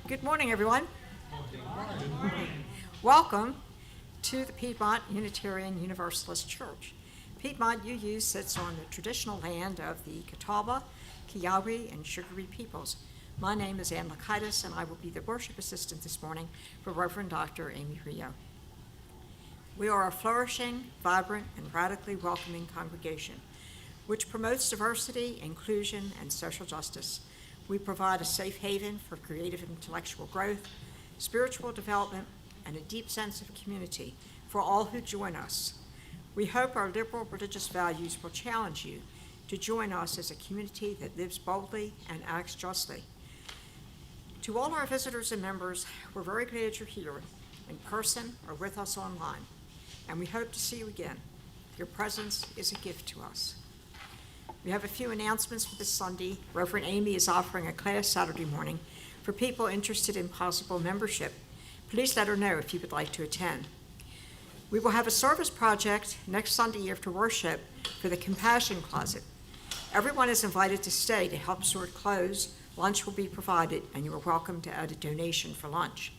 Good morning, everyone. Welcome to the Piedmont Unitarian Universalist Church. Piedmont UU sits on the traditional land of the Catawba, Kiawe, and Sugaree peoples. My name is Ann Lakaitis, and I will be the worship assistant this morning for Reverend Dr. Amy Rio. We are a flourishing, vibrant, and radically welcoming congregation, which promotes diversity, inclusion, and social justice. We provide a safe haven for creative and intellectual growth, spiritual development, and a deep sense of community for all who join us. We hope our liberal religious values will challenge you to join us as a community that lives boldly and acts justly. To all our visitors and members, we're very glad you're here in person or with us online, and we hope to see you again. Your presence is a gift to us. We have a few announcements for this Sunday. Reverend Amy is offering a class Saturday morning for people interested in possible membership. Please let her know if you would like to attend. We will have a service project next Sunday after worship for the Compassion Closet. Everyone is invited to stay to help sort clothes. Lunch will be provided, and you are welcome to add a donation for lunch.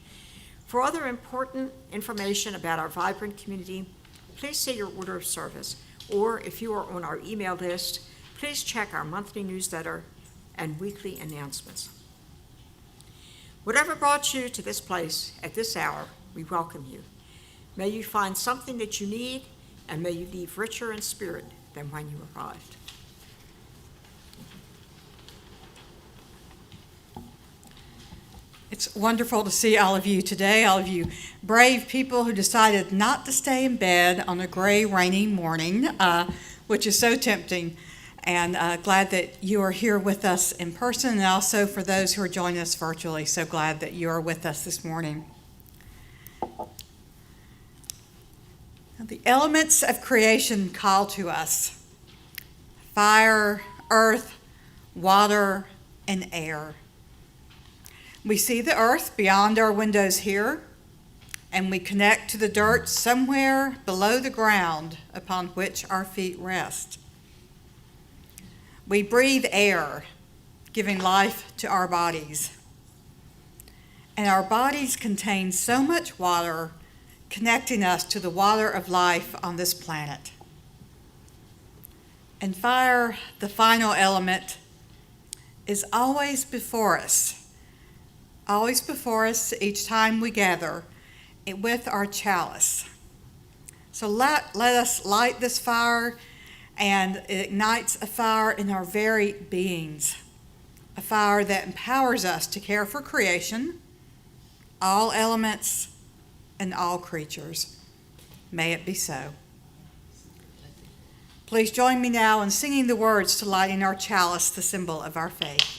For other important information about our vibrant community, please see your order of service, or if you are on our email list, please check our monthly newsletter and weekly announcements. Whatever brought you to this place at this hour, we welcome you. May you find something that you need, and may you leave richer in spirit than when you arrived. It's wonderful to see all of you today, all of you brave people who decided not to stay in bed on a gray, rainy morning, which is so tempting. And glad that you are here with us in person, and also for those who are joining us virtually. So glad that you are with us this morning. Now, the elements of creation call to us: fire, earth, water, and air. We see the earth beyond our windows here, and we connect to the dirt somewhere below the ground upon which our feet rest. We breathe air, giving life to our bodies. And our bodies contain so much water, connecting us to the water of life on this planet. And fire, the final element, is always before us each time we gather with our chalice. So let us light this fire, and it ignites a fire in our very beings, a fire that empowers us to care for creation, all elements, and all creatures. May it be so. Please join me now in singing the words to lighting our chalice, the symbol of our faith.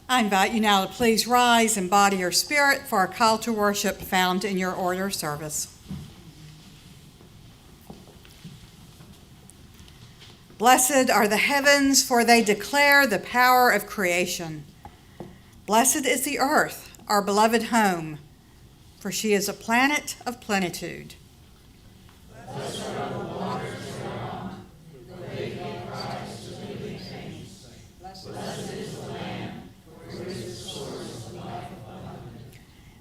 I invite you now to please rise in body or spirit for our call to worship found in your order of service. Blessed are the heavens, for they declare the power of creation. Blessed is the earth, our beloved home, for she is a planet of plenitude. Blessed are the waters thereon, the lake of Christ of living things. Blessed is the Lamb, for it is the source of life abundant.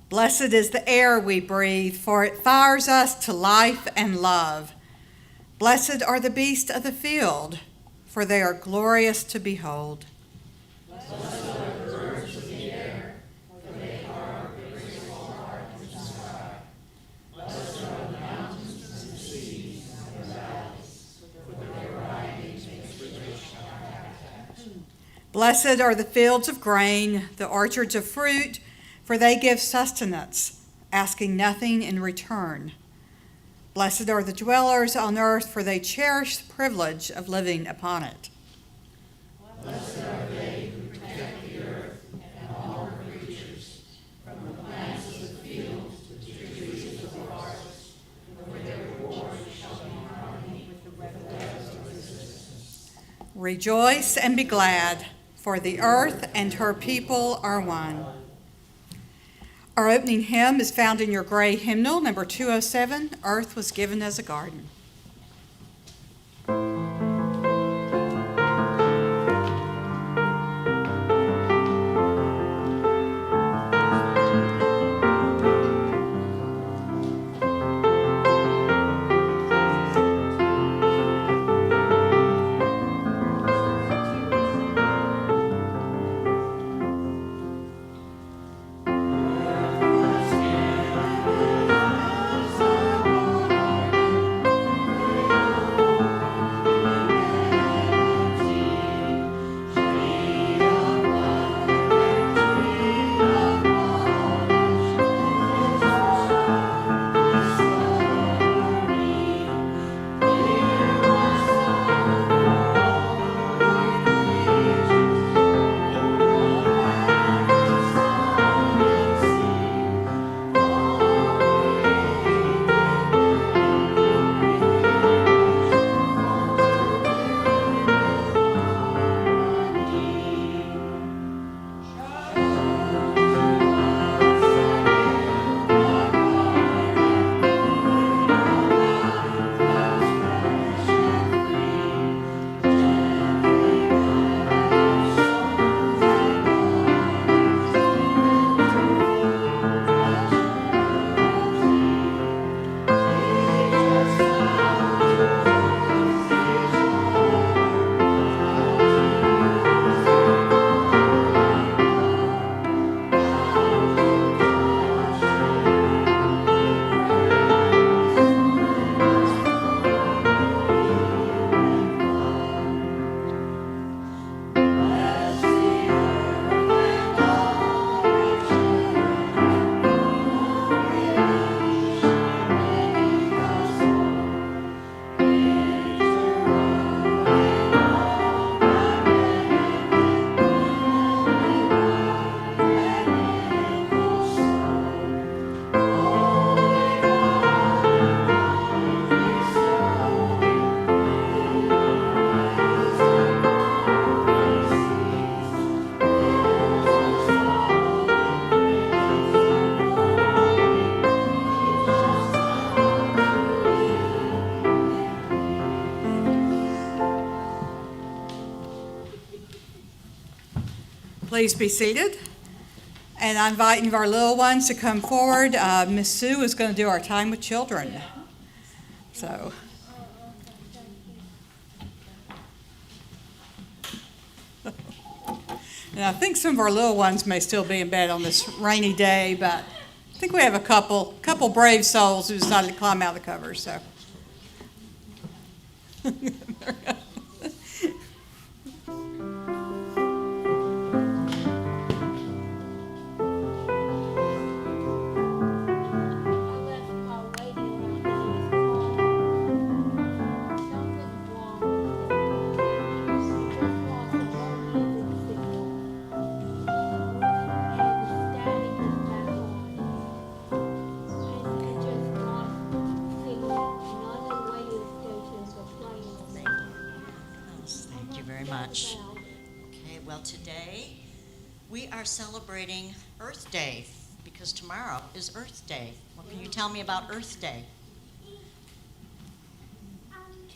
Blessed is the air we breathe, for it fires us to life and love. Blessed are the beasts of the field, for they are glorious to behold. Blessed are the birds of the air, for they are a graceful heart in the sky. Blessed are the mountains and the seas and the valleys, for their writings makes rich our habitat. Blessed are the fields of grain, the orchards of fruit, for they give sustenance, asking nothing in return. Blessed are the dwellers on earth, for they cherish the privilege of living upon it. Blessed are they who protect the earth and all her creatures, from the plants of the field to the trees of the forest, for their reward shall be in harmony with the doves of existence. Rejoice and be glad, for the earth and her people are one. Our opening hymn is found in your gray hymnal, number 207, Earth Was Given as a Garden. Please be seated. And I invite any of our little ones to come forward. Miss Sue is going to do our time with children. So. And I think some of our little ones may still be in bed on this rainy day, but I think we have a couple brave souls who decided to climb out of the covers. So. much. Okay, well, today we are celebrating Earth Day because tomorrow is Earth Day. What can you tell me about Earth Day?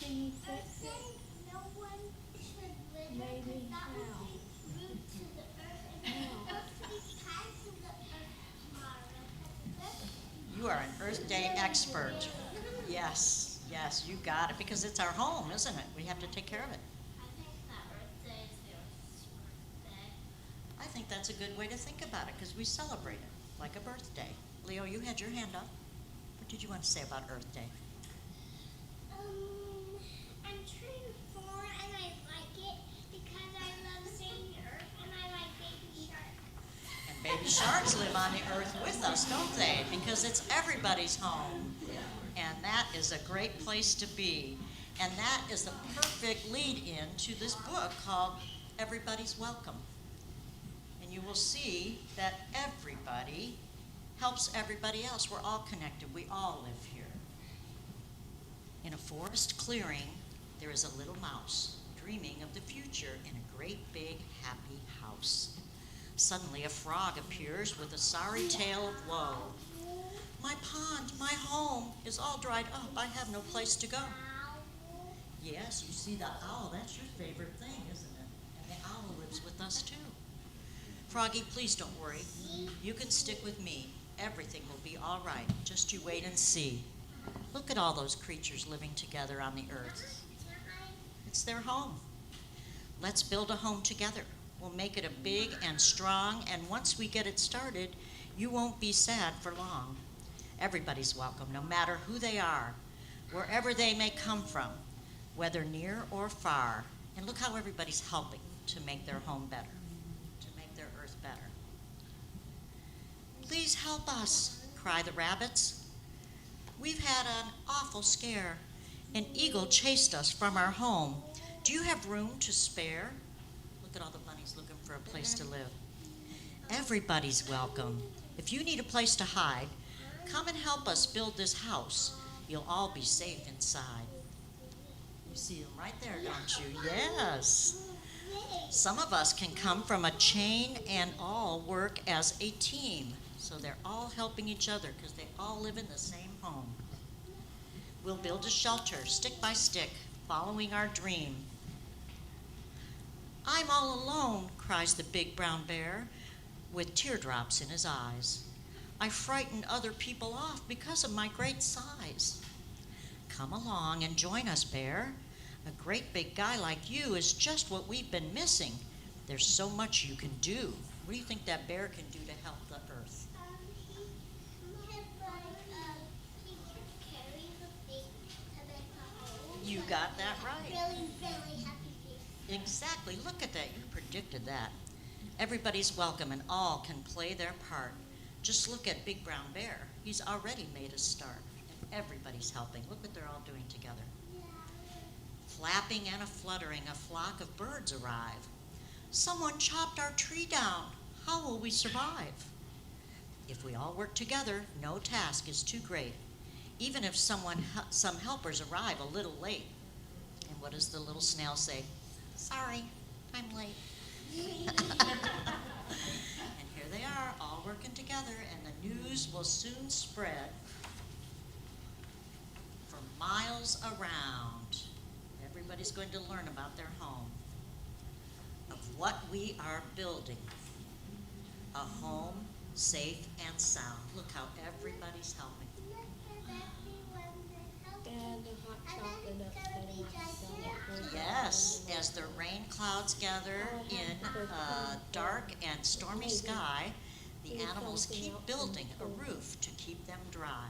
Can you fix it? No one should live maybe that will be rude to the earth and we're supposed to be kind to the earth tomorrow. You are an Earth Day expert. Yes, yes, you got it, because it's our home, isn't it? We have to take care of it. I think that Earth Day is the Earth's birthday. I think that's a good way to think about it, because we celebrate it like a birthday. Leo, you had your hand up. What did you want to say about Earth Day? I'm turning 4 and I like it because I love seeing the Earth and I like Baby Shark. And baby sharks live on the earth with us, don't they? Because it's everybody's home. And that is a great place to be. And that is the perfect lead-in to this book called Everybody's Welcome. And you will see that everybody helps everybody else. We're all connected. We all live here. In a forest clearing, there is a little mouse dreaming of the future in a great big happy house. Suddenly a frog appears with a sorry tale of woe. My pond, my home is all dried up. I have no place to go. Yes, you see the owl, that's your favorite thing, isn't it? And the owl lives with us too. Froggy, please don't worry. You can stick with me. Everything will be all right. Just you wait and see. Look at all those creatures living together on the earth. It's their home. Let's build a home together. We'll make it a big and strong, and once we get it started, you won't be sad for long. Everybody's welcome, no matter who they are, wherever they may come from, whether near or far. And look how everybody's helping to make their home better, to make their earth better. Please help us, cry the rabbits. We've had an awful scare. An eagle chased us from our home. Do you have room to spare? Look at all the bunnies looking for a place to live. Everybody's welcome. If you need a place to hide, come and help us build this house. You'll all be safe inside. You see them right there, don't you? Yes. Some of us can come from a chain and all work as a team. So they're all helping each other because they all live in the same home. We'll build a shelter, stick by stick, following our dream. I'm all alone, cries the big brown bear, with teardrops in his eyes. I frighten other people off because of my great size. Come along and join us, bear. A great big guy like you is just what we've been missing. There's so much you can do. What do you think that bear can do to help the earth? You got that right. Really, really happy face. Exactly. Look at that. You predicted that. Everybody's welcome and all can play their part. Just look at Big Brown Bear. He's already made a start. And everybody's helping. Look what they're all doing together. Flapping and a fluttering, a flock of birds arrive. Someone chopped our tree down. How will we survive? If we all work together, no task is too great. Even if some helpers arrive a little late. And what does the little snail say? Sorry, I'm late. And here they are, all working together, and the news will soon spread for miles around. Everybody's going to learn about their home, of what we are building. A home safe and sound. Look how everybody's helping. Yes, as the rain clouds gather in a dark and stormy sky, the animals keep building a roof to keep them dry.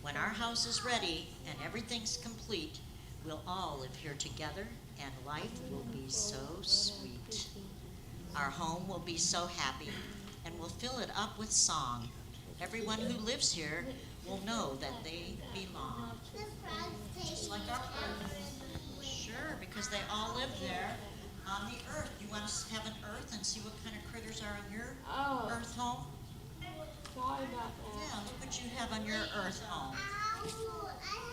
When our house is ready and everything's complete, we'll all live here together and life will be so sweet. Our home will be so happy and we'll fill it up with song. Everyone who lives here will know that they belong. Just like our earth. Sure, because they all live there on the earth. You want to have an earth and see what kind of critters are on your earth home? Yeah, look what you have on your earth home.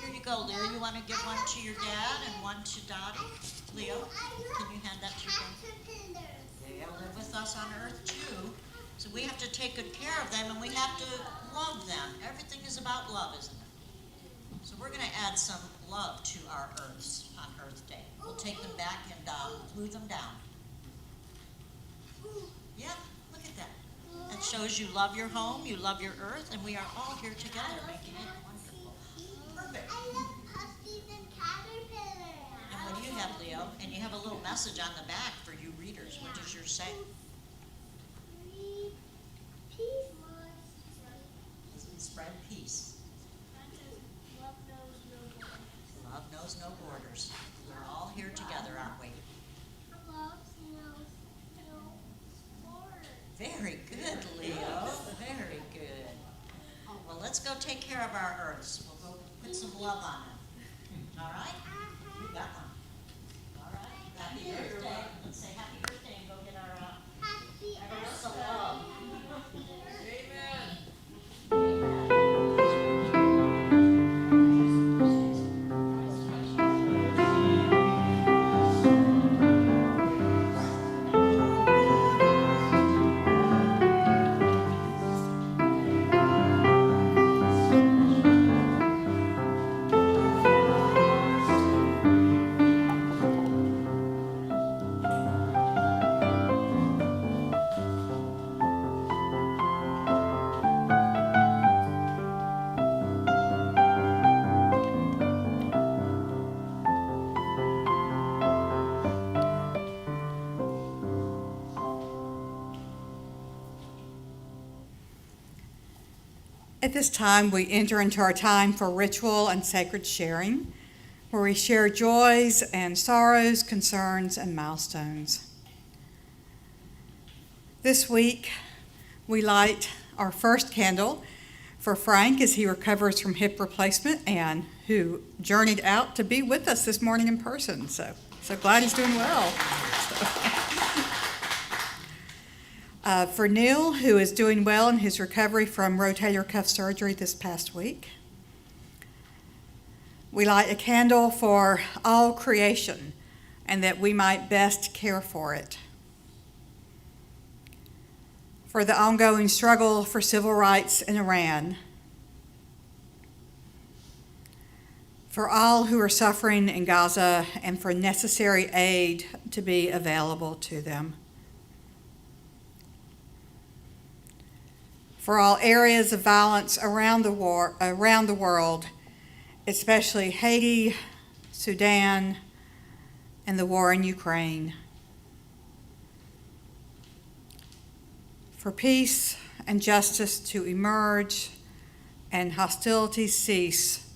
Here you go, Leo. You want to give one to your dad and one to Dottie? Leo, can you hand that to your dad? They live with us on earth too. So we have to take good care of them and we have to love them. Everything is about love, isn't it? So we're going to add some love to our earths on Earth Day. We'll take them back and glue them down. Yeah, look at that. That shows you love your home, you love your earth, and we are all here together making it wonderful. Perfect. And what do you have, Leo? And you have a little message on the back for you readers. What does yours say? Spread peace. Love knows no borders. We're all here together, aren't we? Very good, Leo. Very good. Well, let's go take care of our earths. We'll go put some love on them. All right? You got one. All right. Happy Earth Day. Let's say Happy Earth Day and go get our earths of love. At this time, we enter into our time for ritual and sacred sharing, where we share joys and sorrows, concerns, and milestones. This week, we light our first candle for Frank as he recovers from hip replacement and who journeyed out to be with us this morning in person. So glad he's doing well. For Neil, who is doing well in his recovery from rotator cuff surgery this past week. We light a candle for all creation and that we might best care for it. For the ongoing struggle for civil rights in Iran. For all who are suffering in Gaza and for necessary aid to be available to them. For all areas of violence around the world, especially Haiti, Sudan, and the war in Ukraine. For peace and justice to emerge and hostilities cease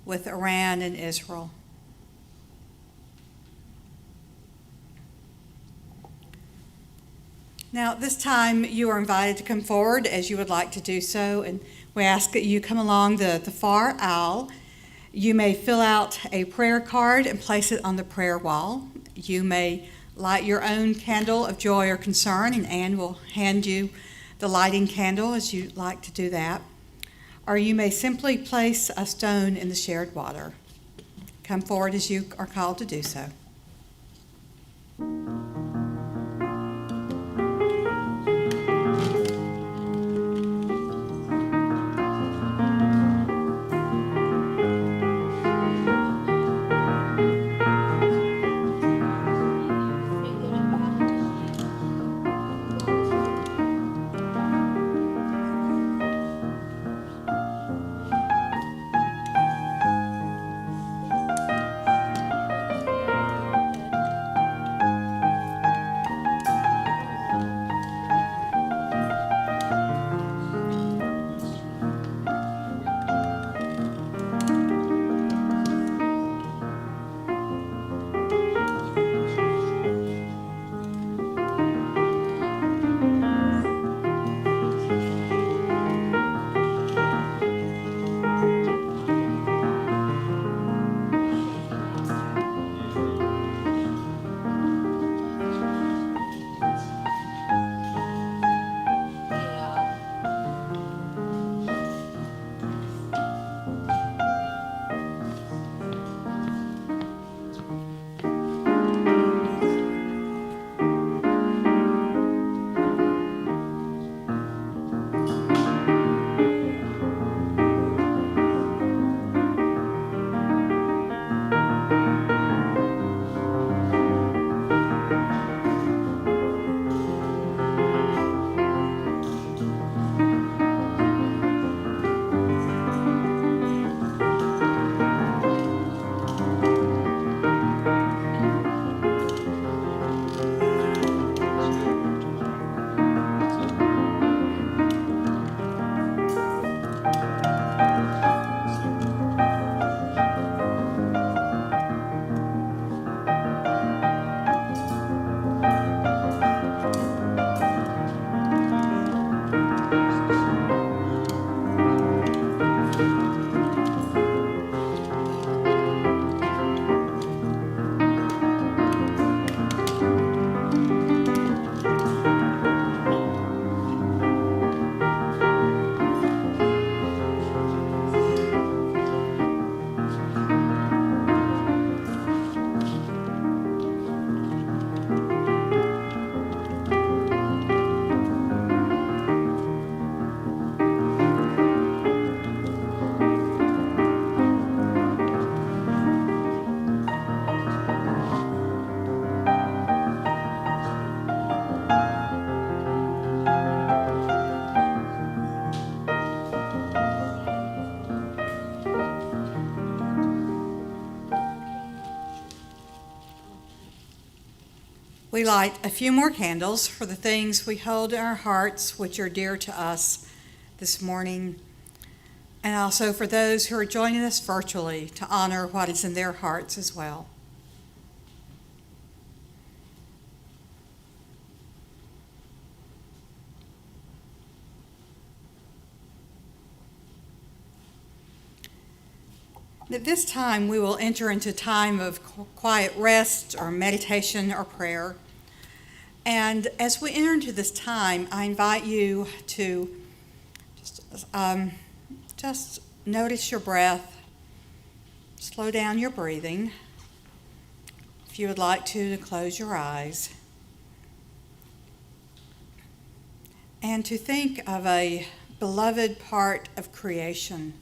with Iran and Israel. Now, at this time, you are invited to come forward as you would like to do so, and we ask that you come along the far aisle. You may fill out a prayer card and place it on the prayer wall. You may light your own candle of joy or concern, and Anne will hand you the lighting candle as you like to do that. Or you may simply place a stone in the shared water. Come forward as you are called to do so. we light a few more candles for the things we hold in our hearts which are dear to us this morning, and also for those who are joining us virtually to honor what is in their hearts as well. At this time, we will enter into time of quiet rest or meditation or prayer. And as we enter into this time, I invite you to just notice your breath, slow down your breathing. If you would like to close your eyes. And to think of a beloved part of creation.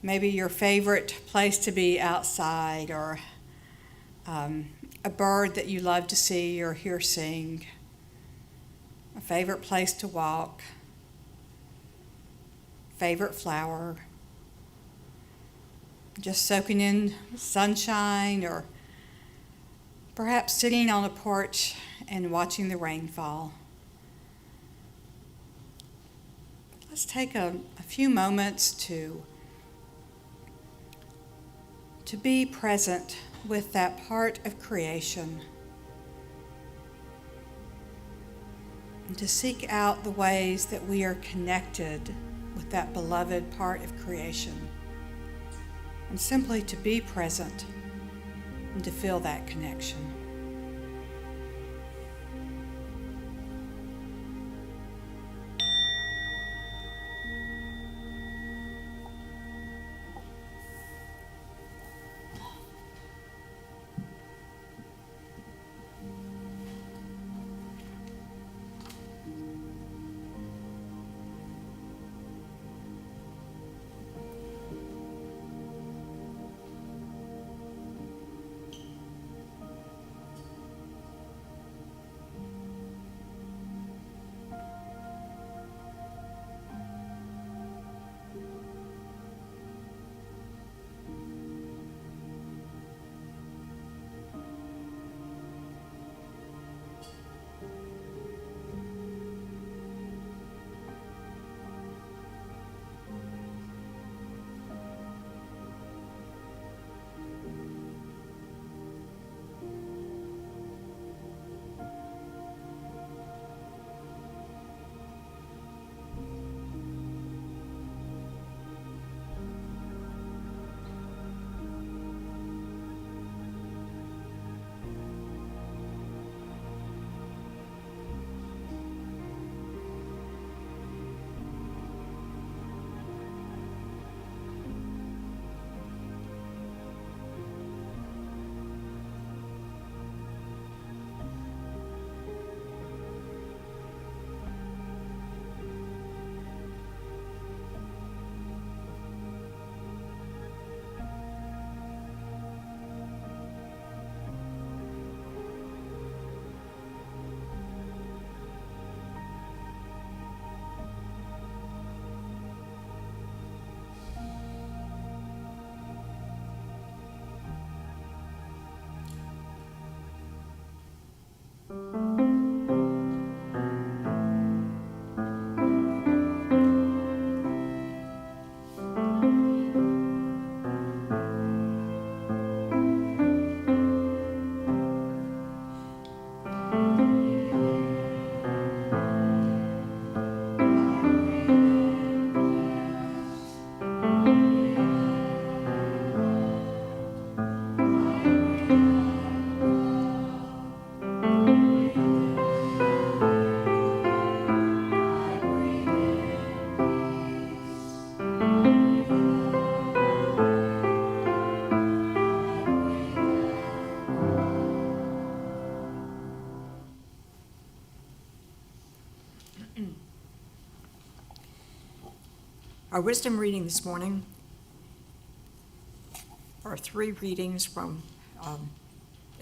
Maybe your favorite place to be outside, or a bird that you love to see or hear sing, a favorite place to walk, favorite flower, just soaking in sunshine, or perhaps sitting on a porch and watching the rain fall. Let's take a few moments to be present with that part of creation, and to seek out the ways that we are connected with that beloved part of creation, and simply to be present and to feel that connection. Our wisdom reading this morning are three readings from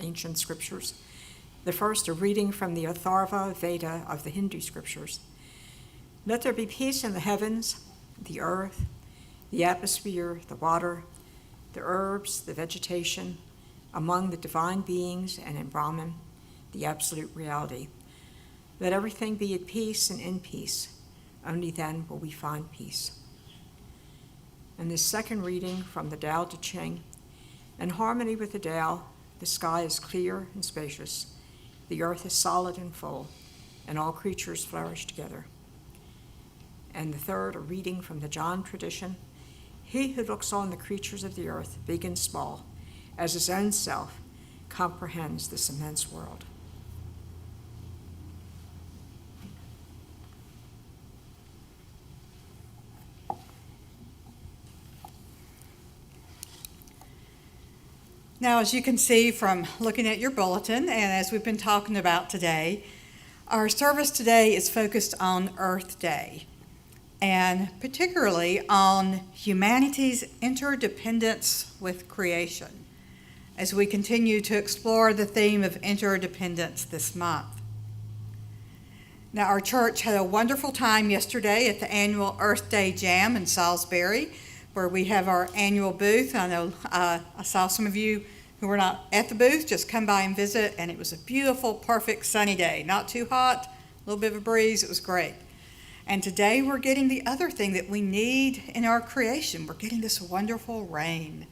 ancient scriptures. The first, a reading from the Atharva Veda of the Hindu scriptures. Let there be peace in the heavens, the earth, the atmosphere, the water, the herbs, the vegetation, among the divine beings and in Brahman, the absolute reality. Let everything be at peace and in peace. Only then will we find peace. In this second reading from the Tao Te Ching, in harmony with the Tao, the sky is clear and spacious, the earth is solid and full, and all creatures flourish together. And the third, a reading from the John tradition, he who looks on the creatures of the earth, big and small, as his own self, comprehends this immense world. Now, as you can see from looking at your bulletin, and as we've been talking about today, our service today is focused on Earth Day, and particularly on humanity's interdependence with creation, as we continue to explore the theme of interdependence this month. Now, our church had a wonderful time yesterday at the annual Earth Day Jam in Salisbury, where we have our annual booth. I know I saw some of you who were not at the booth just come by and visit, and it was a beautiful, perfect sunny day. Not too hot, a little bit of a breeze. It was great. And today we're getting the other thing that we need in our creation. We're getting this wonderful rain.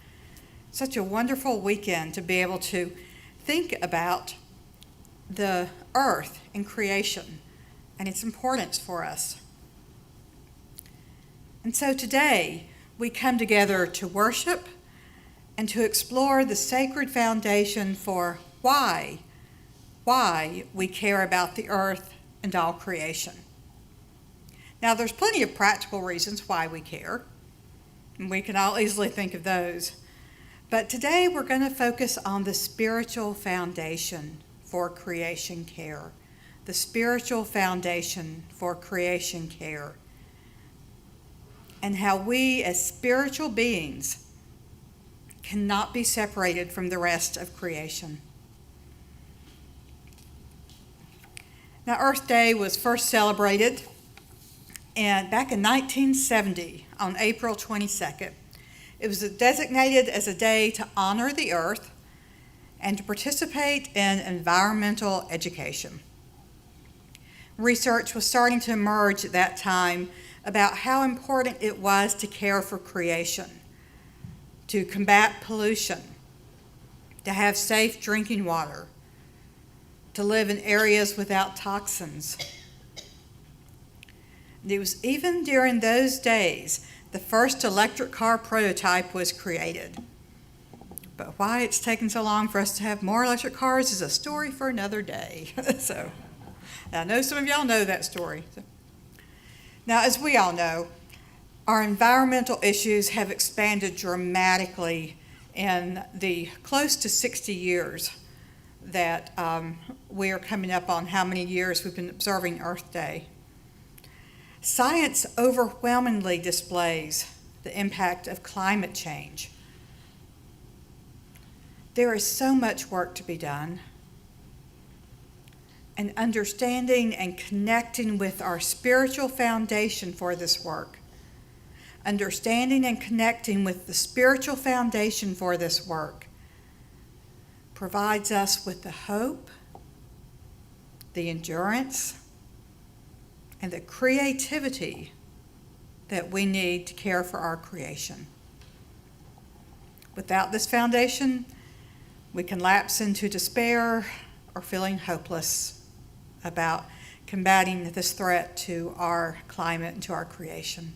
Such a wonderful weekend to be able to think about the earth and creation and its importance for us. And so today we come together to worship and to explore the sacred foundation for why we care about the earth and all creation. Now, there's plenty of practical reasons why we care, and we can all easily think of those. But today we're going to focus on the spiritual foundation for creation care. The spiritual foundation for creation care. And how we as spiritual beings cannot be separated from the rest of creation. Now, Earth Day was first celebrated back in 1970 on April 22nd. It was designated as a day to honor the earth and to participate in environmental education. Research was starting to emerge at that time about how important it was to care for creation, to combat pollution, to have safe drinking water, to live in areas without toxins. And it was even during those days the first electric car prototype was created. But why it's taken so long for us to have more electric cars is a story for another day. So I know some of y'all know that story. Now, as we all know, our environmental issues have expanded dramatically in the close to 60 years that we are coming up on how many years we've been observing Earth Day. Science overwhelmingly displays the impact of climate change. There is so much work to be done. And understanding and connecting with our spiritual foundation for this work. Understanding and connecting with the spiritual foundation for this work provides us with the hope, the endurance, and the creativity that we need to care for our creation. Without this foundation, we can lapse into despair or feeling hopeless about combating this threat to our climate and to our creation.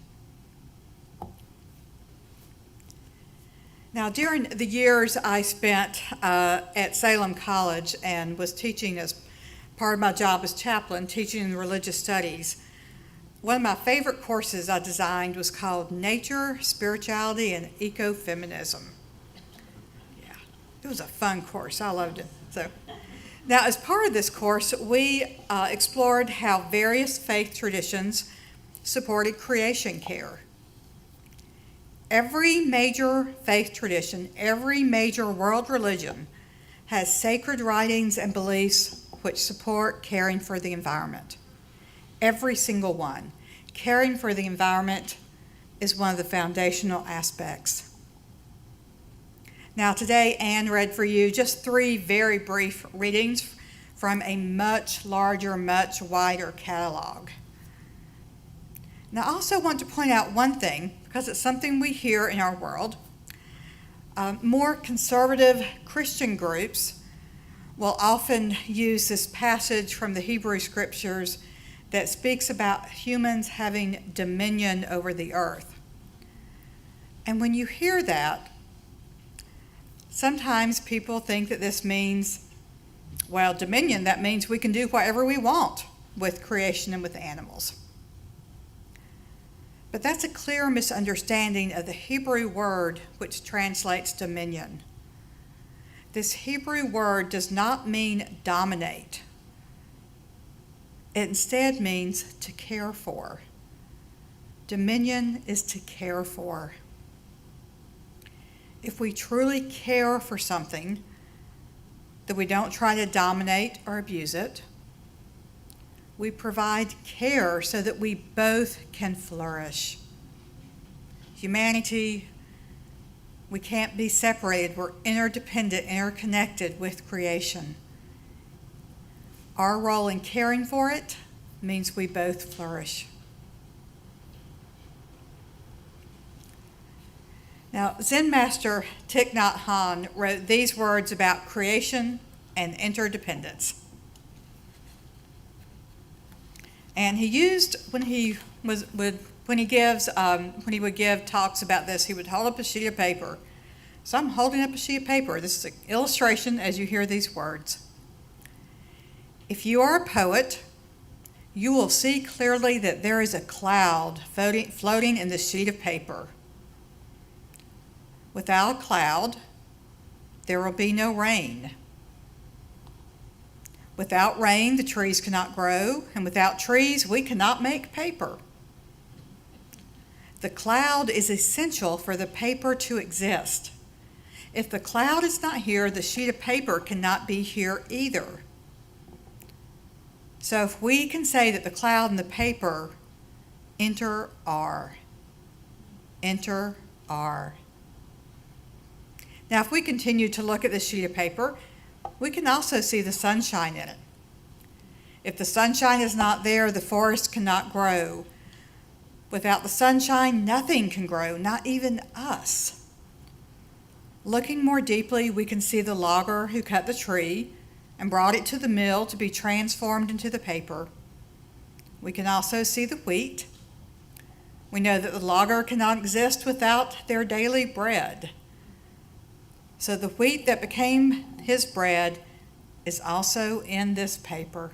Now, during the years I spent at Salem College and was teaching as part of my job as chaplain, teaching in religious studies, one of my favorite courses I designed was called Nature, Spirituality, and Ecofeminism. Yeah, it was a fun course. I loved it. So, now, as part of this course, we explored how various faith traditions supported creation care. Every major faith tradition, every major world religion has sacred writings and beliefs which support caring for the environment. Every single one. Caring for the environment is one of the foundational aspects. Now today, Anne read for you just 3 very brief readings from a much larger, much wider catalog. Now, I also want to point out one thing, because it's something we hear in our world. More conservative Christian groups will often use this passage from the Hebrew Scriptures that speaks about humans having dominion over the earth. And when you hear that, sometimes people think that this means, well, dominion, that means we can do whatever we want with creation and with animals. But that's a clear misunderstanding of the Hebrew word which translates dominion. This Hebrew word does not mean dominate. It instead means to care for. Dominion is to care for. If we truly care for something, that we don't try to dominate or abuse it. We provide care so that we both can flourish. Humanity, we can't be separated. We're interdependent, interconnected with creation. Our role in caring for it means we both flourish. Now, Zen master Thich Nhat Hanh wrote these words about creation and interdependence. And he used, when he would give talks about this, he would hold up a sheet of paper. So I'm holding up a sheet of paper. This is an illustration as you hear these words. If you are a poet, you will see clearly that there is a cloud floating in the sheet of paper. Without a cloud, there will be no rain. Without rain, the trees cannot grow, and without trees, we cannot make paper. The cloud is essential for the paper to exist. If the cloud is not here, the sheet of paper cannot be here either. So if we can say that the cloud and the paper are. Now, if we continue to look at this sheet of paper, we can also see the sunshine in it. If the sunshine is not there, the forest cannot grow. Without the sunshine, nothing can grow, not even us. Looking more deeply, we can see the logger who cut the tree and brought it to the mill to be transformed into the paper. We can also see the wheat. We know that the logger cannot exist without their daily bread. So the wheat that became his bread is also in this paper.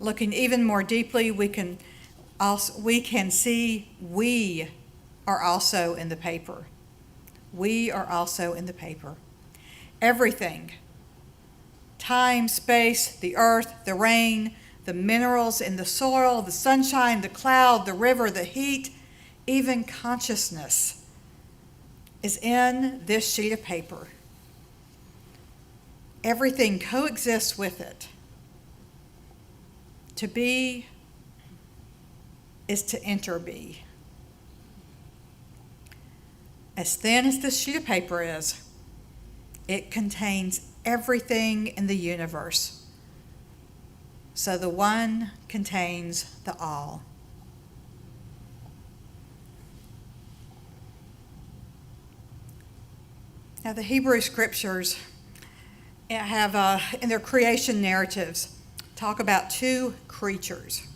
Looking even more deeply, we can see we are also in the paper. We are also in the paper. Everything, time, space, the earth, the rain, the minerals in the soil, the sunshine, the cloud, the river, the heat, even consciousness is in this sheet of paper. Everything coexists with it. To be is to interbe. As thin as this sheet of paper is, it contains everything in the universe. So the one contains the all. Now, the Hebrew Scriptures have, in their creation narratives, talk about two creatures,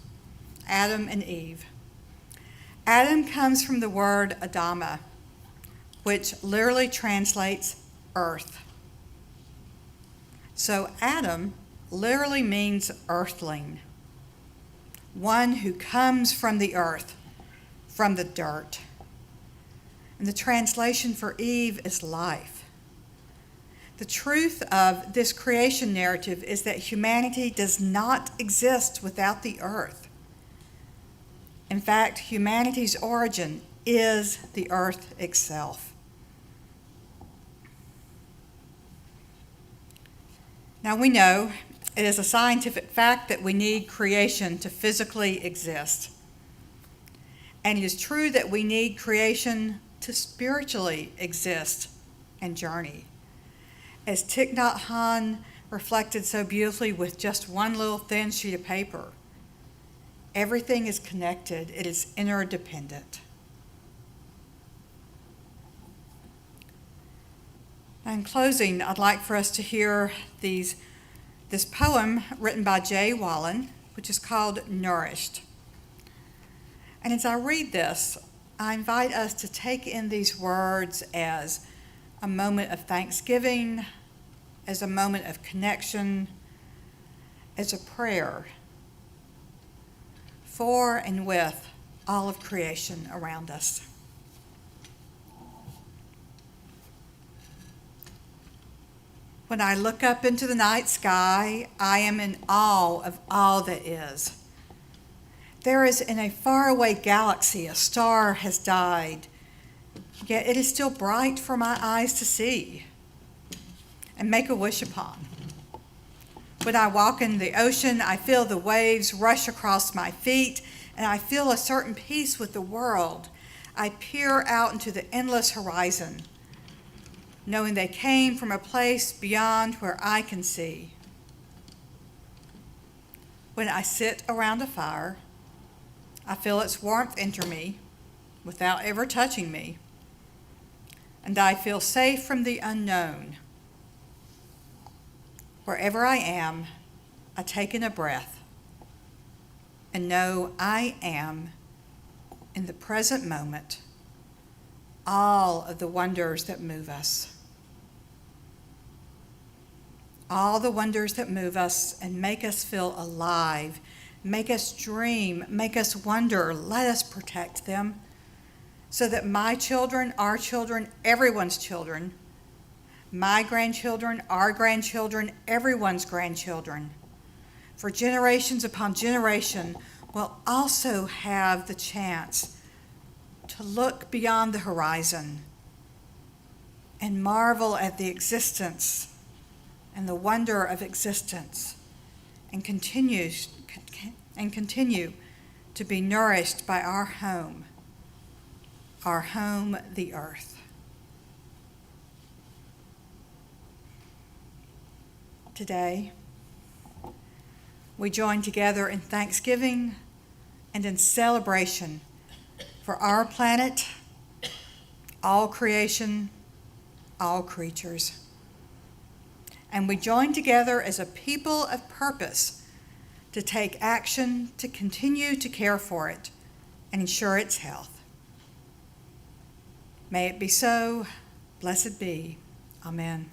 Adam and Eve. Adam comes from the word Adama, which literally translates earth. So Adam literally means earthling, one who comes from the earth, from the dirt. And the translation for Eve is life. The truth of this creation narrative is that humanity does not exist without the earth. In fact, humanity's origin is the earth itself. Now we know it is a scientific fact that we need creation to physically exist. And it is true that we need creation to spiritually exist and journey. As Thich Nhat Hanh reflected so beautifully with just one little thin sheet of paper. Everything is connected. It is interdependent. In closing, I'd like for us to hear this poem written by Jay Wallen, which is called Nourished. And as I read this, I invite us to take in these words as a moment of thanksgiving, as a moment of connection, as a prayer for and with all of creation around us. When I look up into the night sky, I am in awe of all that is. There is in a faraway galaxy a star has died, yet it is still bright for my eyes to see and make a wish upon. When I walk in the ocean, I feel the waves rush across my feet, and I feel a certain peace with the world. I peer out into the endless horizon, knowing they came from a place beyond where I can see. When I sit around a fire, I feel its warmth enter me without ever touching me, and I feel safe from the unknown. Wherever I am, I take in a breath and know I am, in the present moment, all of the wonders that move us. All the wonders that move us and make us feel alive, make us dream, make us wonder. Let us protect them so that my children, our children, everyone's children, my grandchildren, our grandchildren, everyone's grandchildren, for generations upon generation, will also have the chance to look beyond the horizon and marvel at the existence and the wonder of existence, and continue to be nourished by our home, the earth. Today, we join together in thanksgiving and in celebration for our planet, all creation, all creatures. And we join together as a people of purpose to take action to continue to care for it and ensure its health. May it be so. Blessed be. Amen.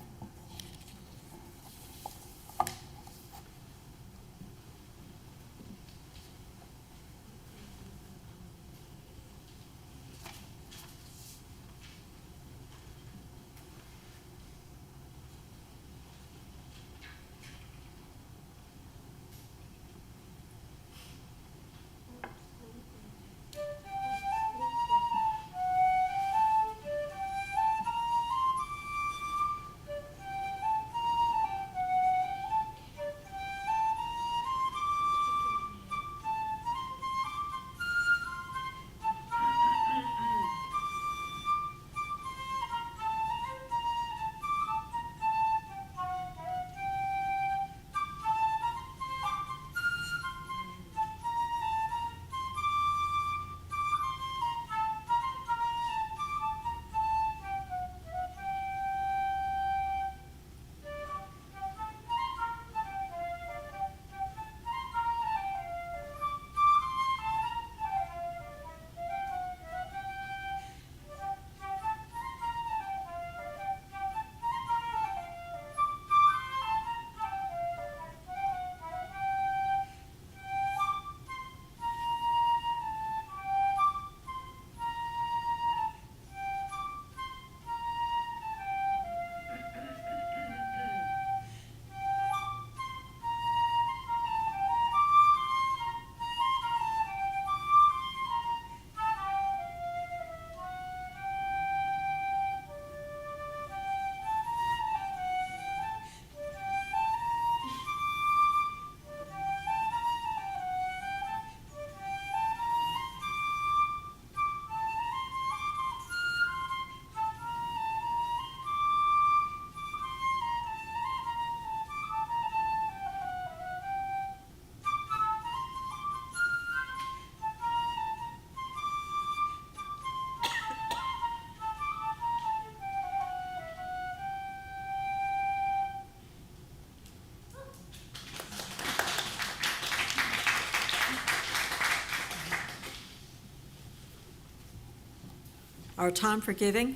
our time for giving.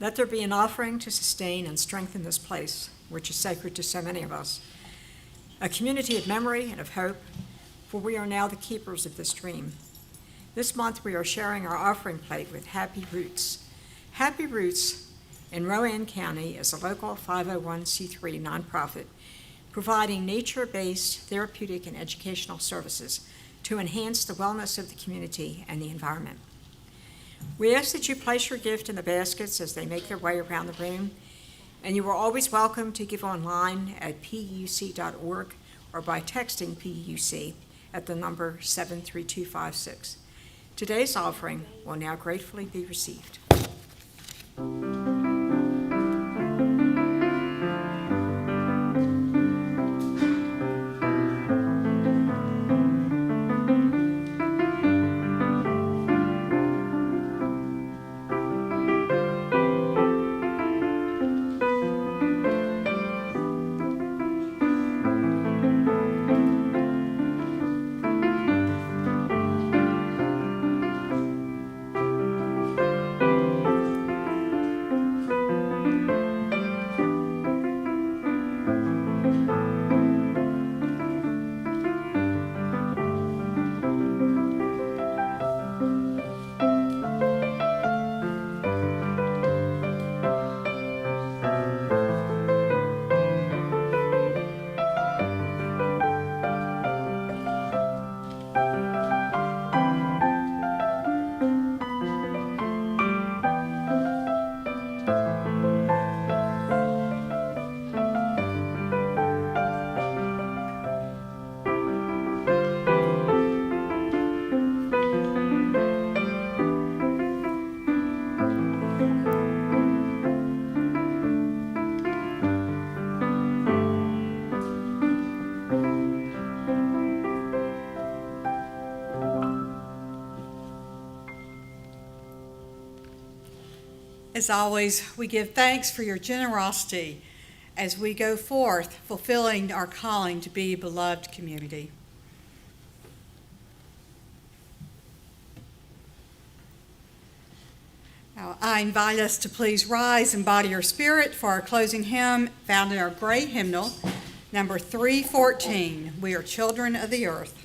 Let there be an offering to sustain and strengthen this place, which is sacred to so many of us. A community of memory and of hope, for we are now the keepers of this dream. This month we are sharing our offering plate with Happy Roots. Happy Roots in Rowan County is a local 501c3 nonprofit providing nature-based therapeutic and educational services to enhance the wellness of the community and the environment. We ask that you place your gift in the baskets as they make their way around the room, and you are always welcome to give online at puc.org or by texting PUC at the number 73256. Today's offering will now gratefully be received. As always, we give thanks for your generosity as we go forth, fulfilling our calling to be a beloved community. Now, I invite us to please rise and body your spirit for our closing hymn found in our great hymnal, number 314, We Are Children of the Earth.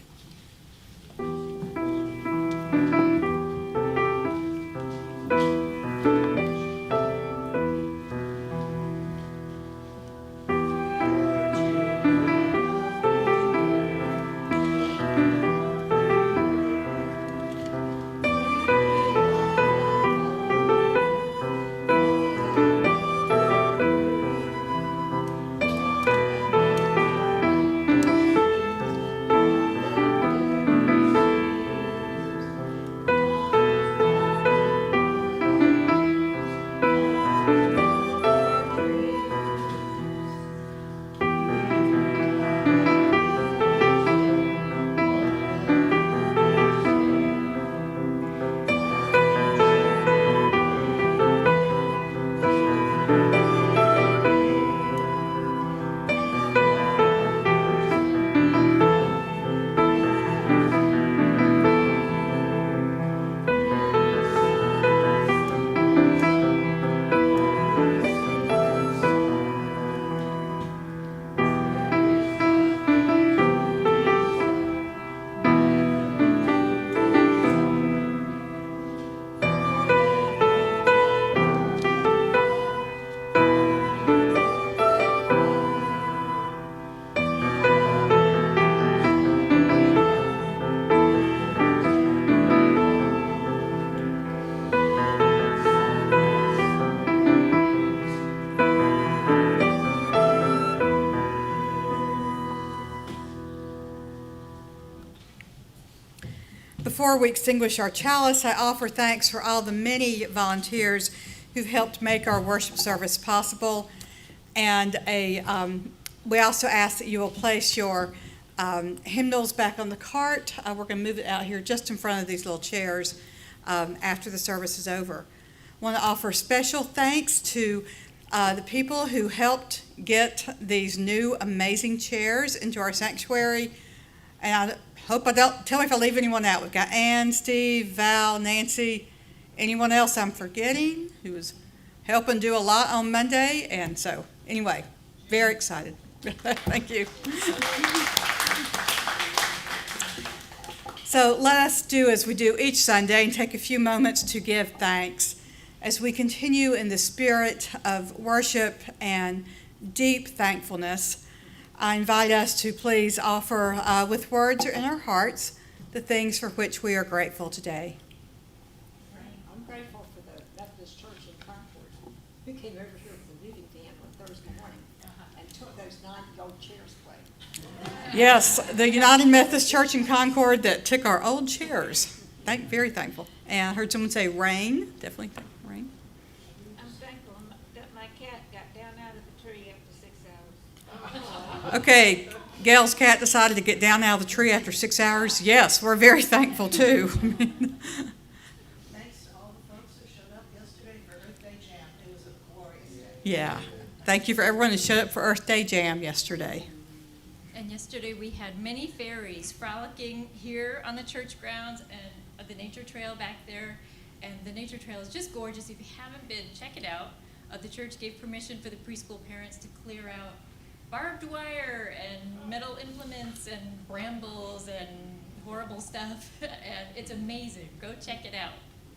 Before we extinguish our chalice, I offer thanks for all the many volunteers who've helped make our worship service possible. And we also ask that you will place your hymnals back on the cart. We're going to move it out here just in front of these little chairs after the service is over. I want to offer special thanks to the people who helped get these new amazing chairs into our sanctuary. And I hope I don't, tell me if I leave anyone out. We've got Ann, Steve, Val, Nancy, Anyone else I'm forgetting who was helping do a lot on Monday? And so, anyway, very excited. Thank you. So let us do as we do each Sunday and take a few moments to give thanks as we continue in the spirit of worship and deep thankfulness. I invite us to please offer with words or in our hearts the things for which we are grateful today. I'm grateful for the Methodist Church in Concord, who came over here with the moving van on Thursday morning and took those 90-old chairs away. Yes, the United Methodist Church in Concord that took our old chairs. Very thankful. And I heard someone say rain. Definitely thankful, rain. I'm thankful that my cat got down out of the tree after 6 hours. Okay, Gail's cat decided to get down out of the tree after 6 hours. Yes, we're very thankful too. Thanks to all the folks that showed up yesterday for Earth Day Jam. It was a glorious day. Yeah, thank you for everyone who showed up for Earth Day Jam yesterday. And yesterday we had many fairies frolicking here on the church grounds and the nature trail back there. And the nature trail is just gorgeous. If you haven't been, check it out. The church gave permission for the preschool parents to clear out barbed wire and metal implements and brambles and horrible stuff. And it's amazing. Go check it out.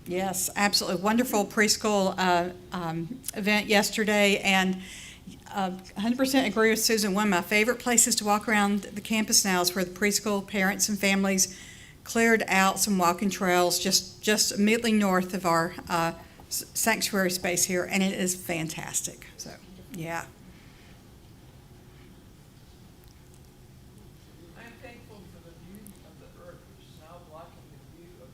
Yes, absolutely. Wonderful preschool event yesterday. And 100% agree with Susan. One of my favorite places to walk around the campus now is where the preschool parents and families cleared out some walking trails just immediately north of our sanctuary space here, and it is fantastic. So, yeah. I'm thankful for the beauty of the earth, which is now blocking the view of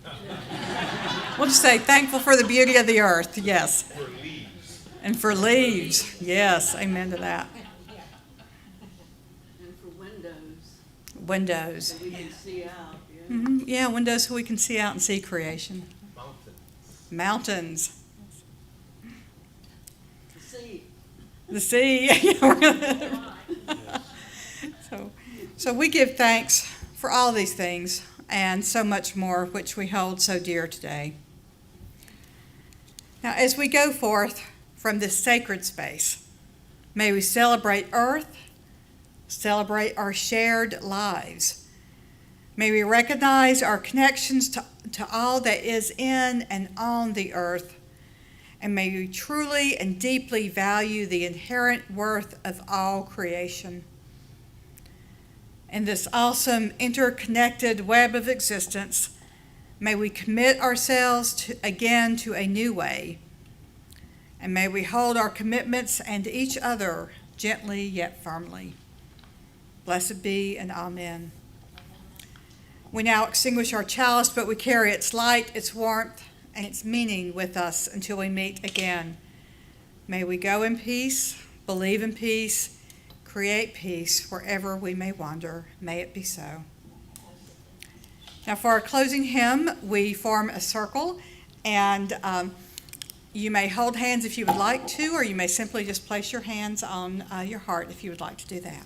construction. We'll just say thankful for the beauty of the earth, yes. For leaves. And for leaves, yes, amen to that. And for windows, Windows. so we can see out, yeah. Yeah, windows so we can see out and see creation. Mountains. The sea. The sea. So we give thanks for all these things and so much more which we hold so dear today. Now, as we go forth from this sacred space, may we celebrate earth, celebrate our shared lives. May we recognize our connections to all that is in and on the earth, and may we truly and deeply value the inherent worth of all creation. In this awesome interconnected web of existence, may we commit ourselves again to a new way, and may we hold our commitments and each other gently yet firmly. Blessed be and amen. We now extinguish our chalice, but we carry its light, its warmth, and its meaning with us until we meet again. May we go in peace, believe in peace, create peace wherever we may wander. May it be so. Now for our closing hymn, we form a circle, and you may hold hands if you would like to, or you may simply just place your hands on your heart if you would like to do that.